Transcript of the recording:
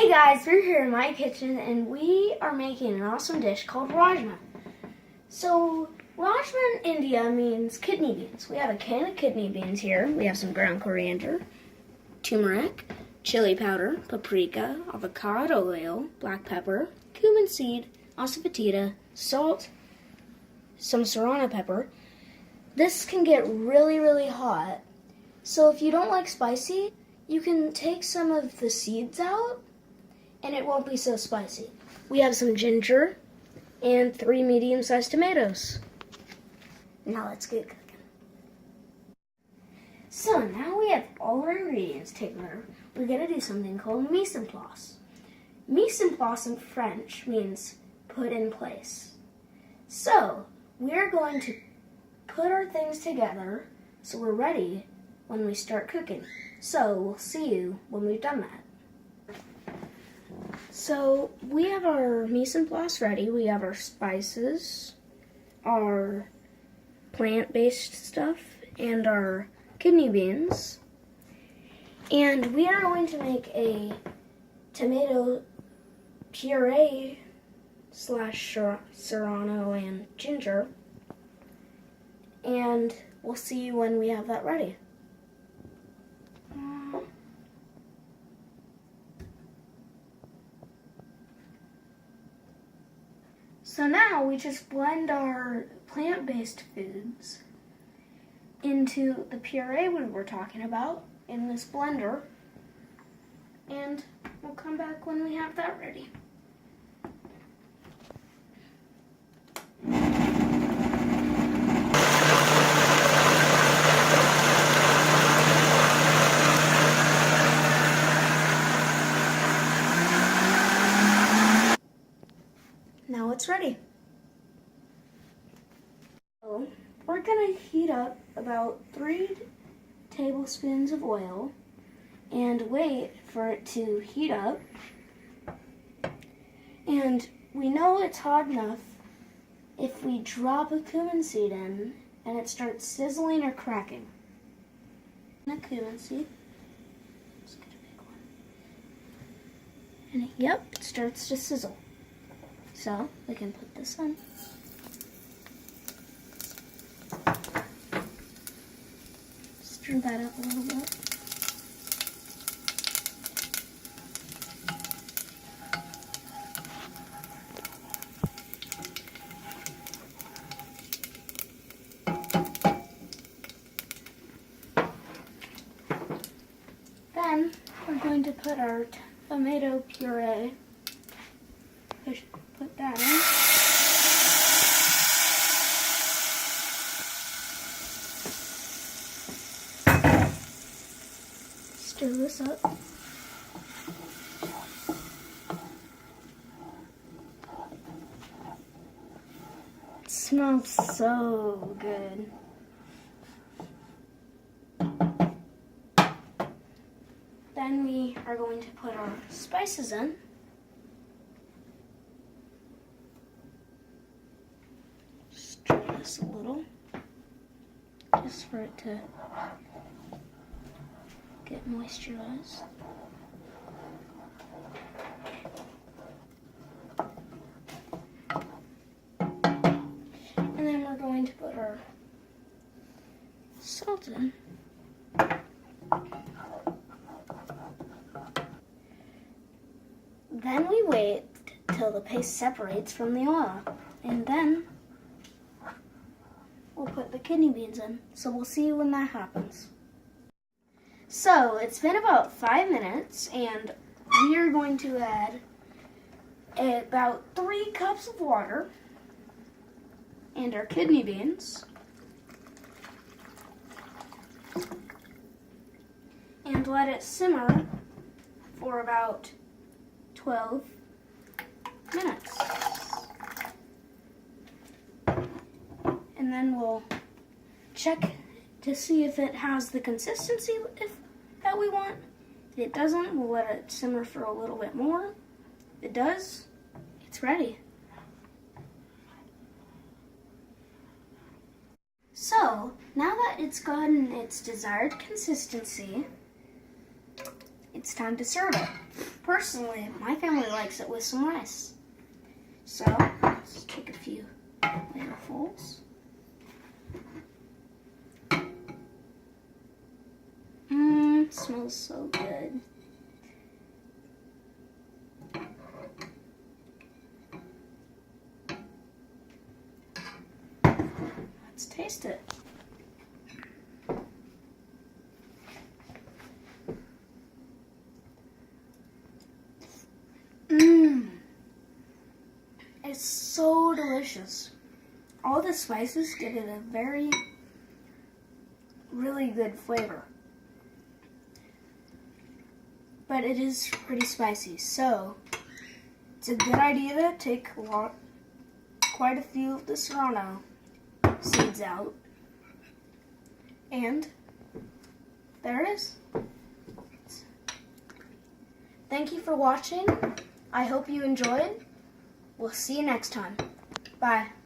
Hey guys, we're here in my kitchen and we are making an awesome dish called rajma. So, rajma in India means kidney beans. We have a can of kidney beans here. We have some ground coriander, turmeric, chili powder, paprika, avocado oil, black pepper, cumin seed, asafoetida, salt, some serrano pepper. This can get really hot. So if you don't like spicy, you can take some of the seeds out and it won't be so spicy. We have some ginger and 3 medium-sized tomatoes. Now let's get cooking. So now we have all our ingredients taken care of. We're going to do something called mise en place. Mise en place in French means put in place. So we're going to put our things together so we're ready when we start cooking. So we'll see you when we've done that. So we have our mise en place ready. We have our spices, our plant-based stuff, and our kidney beans. And we are going to make a tomato puree / serrano and ginger. And we'll see you when we have that ready. So now we just blend our plant-based foods into the puree we were talking about in this blender, and we'll come back when we have that ready. Now it's ready. So we're gonna heat up about 3 tablespoons of oil and wait for it to heat up. And we know it's hot enough if we drop a cumin seed in and it starts sizzling or cracking. A cumin seed. Let's get a big one. And yep, it starts to sizzle. So we can put this on. Stir that up a little bit. Then we're going to put our tomato puree. Put that in. Stir this up. It smells so good. Then we are going to put our spices in. A little, just for it to get moisturized. And then we're going to put our salt in. Then we wait till the paste separates from the oil, and then we'll put the kidney beans in. So we'll see you when that happens. So it's been about 5 minutes and we are going to add about 3 cups of water and our kidney beans. And let it simmer for about 12 minutes. And then we'll check to see if it has the consistency that we want. If it doesn't, we'll let it simmer for a little bit more. If it does, it's ready. So, now that it's gotten its desired consistency, it's time to serve it. Personally, my family likes it with some rice. So, let's take a few ladlefuls. It smells so good. Let's taste it. It's so delicious. All the spices give it a really good flavor. But it is pretty spicy, so it's a good idea to take quite a few of the serrano seeds out. And there it is. Thank you for watching. I hope you enjoyed. We'll see you next time. Bye.